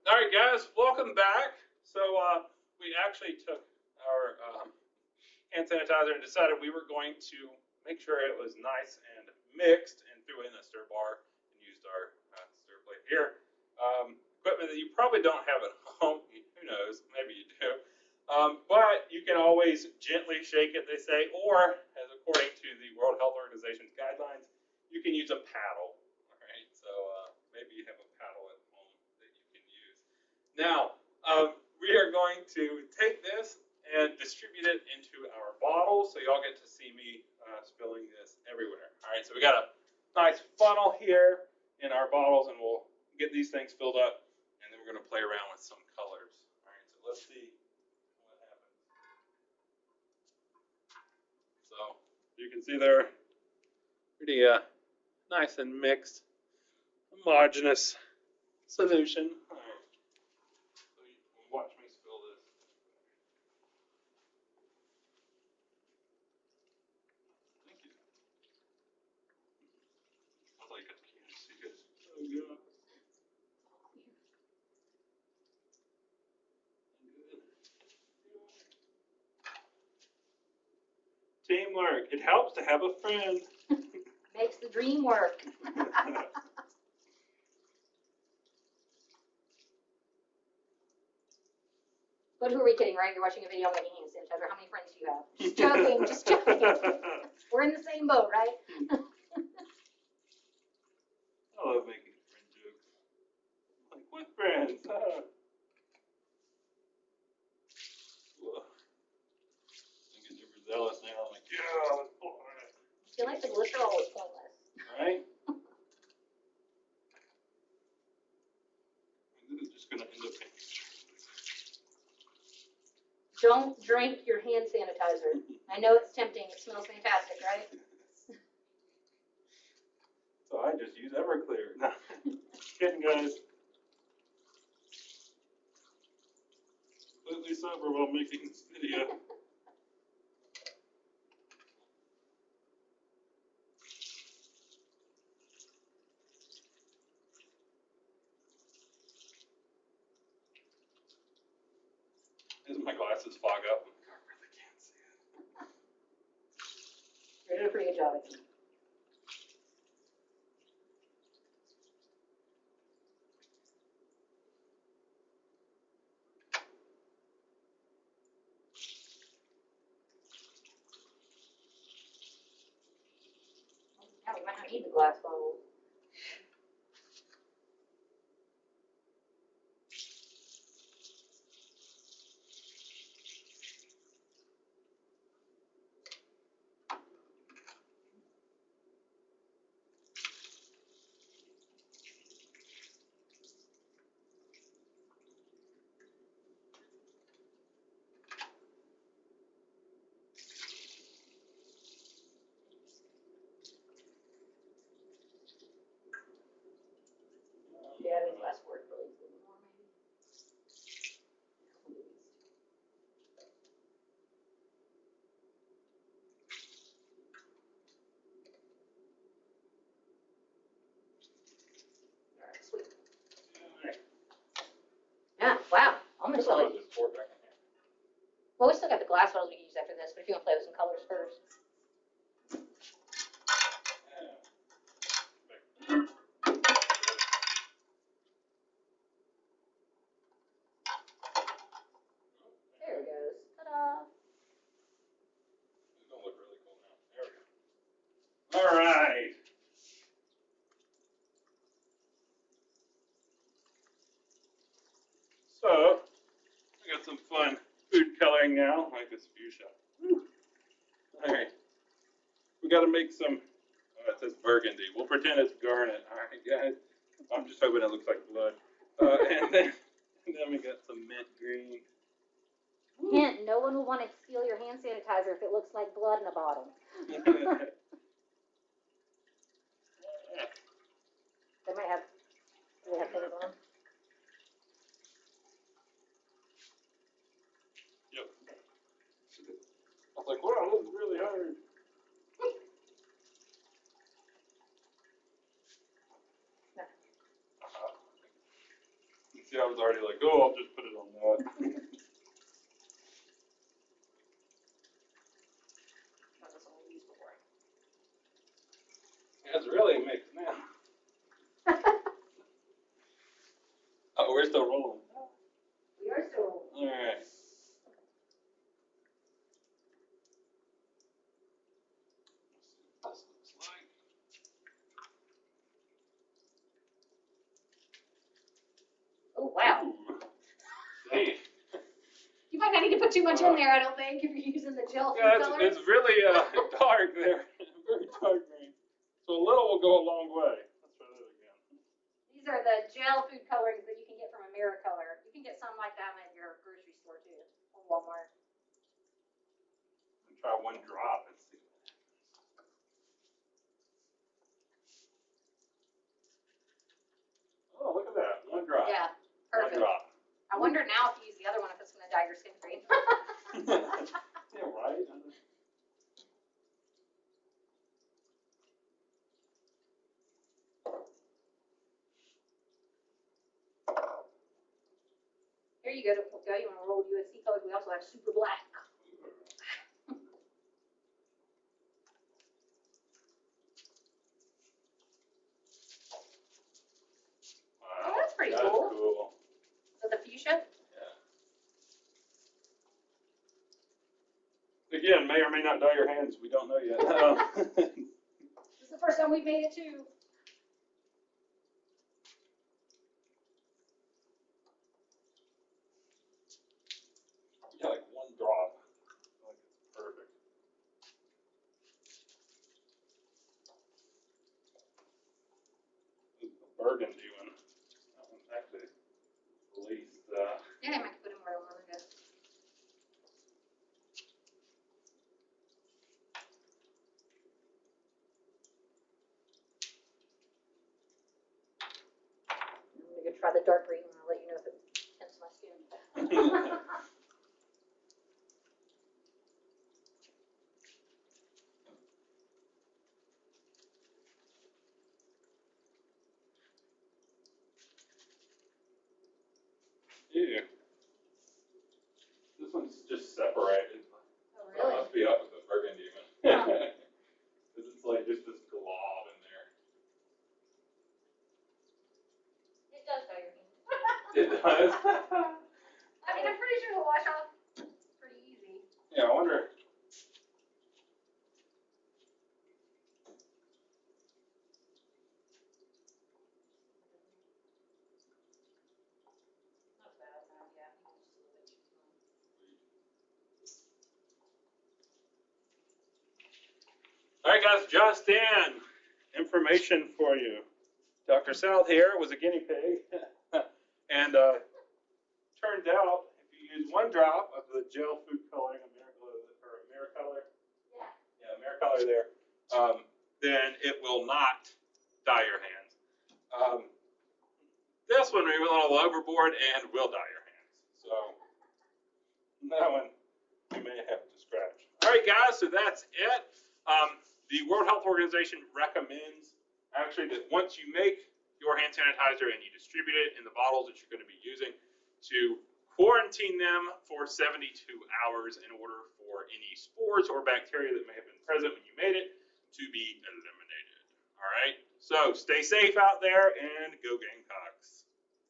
All right, guys, welcome back. So we actually took our hand sanitizer and decided we were going to make sure it was nice and mixed, and threw in a stir bar and used our stir plate here. Equipment that you probably don't have at home. Who knows? Maybe you do. But you can always gently shake it, they say, or as according to the World Health Organization's guidelines, you can use a paddle. All right, so maybe you have a paddle at home that you can use. Now, we are going to take this and distribute it into our bottles, so y'all get to see me spilling this everywhere. All right, so we got a nice funnel here in our bottles, and we'll get these things filled up, and then we're going to play around with some colors. All right, so let's see what happens. So you can see they're pretty nice and mixed, homogeneous solution. All right, so you can watch me spill this. Thank you. I like it. Can't see it. Oh god. Teamwork. It helps to have a friend. Makes the dream work. But who are we kidding, right? You're watching a video making hand sanitizer. How many friends do you have? Just joking, just joking. We're in the same boat, right? I love making friend jokes. Like, what friends? Well, I'm getting overzealous now. I'm like, yeah, let's pull on it. I feel like the glycerol is pointless. Right? This is just going to end up in. Don't drink your hand sanitizer. I know it's tempting. It smells fantastic, right? So I just use Everclear. No, just kidding, guys. Completely sober while making this video. As my glasses fog up, I really can't see it. You're doing a pretty good job, I think. Yeah, we might not need the glass bottle. Yeah, these last words really a little more, maybe. All right, sweet. Yeah, wow. Almost I'll like. just pour it back in here. Well, we still got the glass bottles we can use after this, but if you want to play with some colors first. There it goes. Ta-da. It's gonna look really cool now. There we go. All right. So I got some fun food coloring now, like this fuchsia. All right. We got to make some. It says burgundy. We'll pretend it's garnet. All right, guys. I'm just hoping it looks like blood. And then we got some mint green. Hint, no one will want to steal your hand sanitizer if it looks like blood in a bottle. They might have, do they have things on them? Yep. I was like, wow, this is really hard. See, I was already like, oh, I'll just put it on that. It's really mixed now. Oh, we're still rolling. We are still. All right. Let's see what this looks like. Oh, wow. Ooh. Hey. You might not need to put too much in there, I don't think, if you're using the gel food Yeah, color. it's really dark there. Very dark green. So a little will go a long way. Let's try that again. These are the gel food colorings that you can get from AmeriColor. You can get some like that at your grocery store too, or Walmart. Try one drop and see. Oh, look at that. One drop. Yeah, One perfect. drop. I wonder now if you use the other one if it's going to dye your skin green. Yeah, right? Here you go. You want to roll USC colors? We also have super black. Wow. Oh, that's pretty That's cool. cool. So the fuchsia? Yeah. Again, may or may not dye your hands. We don't know yet. This is the first time we've made it too. Yeah, like one drop. Like it's perfect. This is the burgundy one. That one's actually least. Yeah, I might put them where I want to go. I'm going to try the dark green and I'll let you know if it tints my skin. Yeah. This one's just separated. Oh, really? Must be up with the burgundy one. Because it's like just this glob in there. It does dye your hands. It does. I mean, I'm pretty sure it'll wash off pretty easy. Yeah, I wonder. Not bad, no, yeah. I think it's just a little bit too small. All right, guys, just in information for you. Dr. South here was a guinea pig, and turned out if you use one drop of the gel food coloring AmeriColor, yeah, AmeriColor there, then it will not dye your hands. This one we went a little overboard and will dye your hands. So that one you may have to scratch. All right, guys, so that's it. The World Health Organization recommends actually that once you make your hand sanitizer and you distribute it in the bottles that you're going to be using, to quarantine them for 72 hours in order for any spores or bacteria that may have been present when you made it to be eliminated. All right, so stay safe out there and go Gamecocks.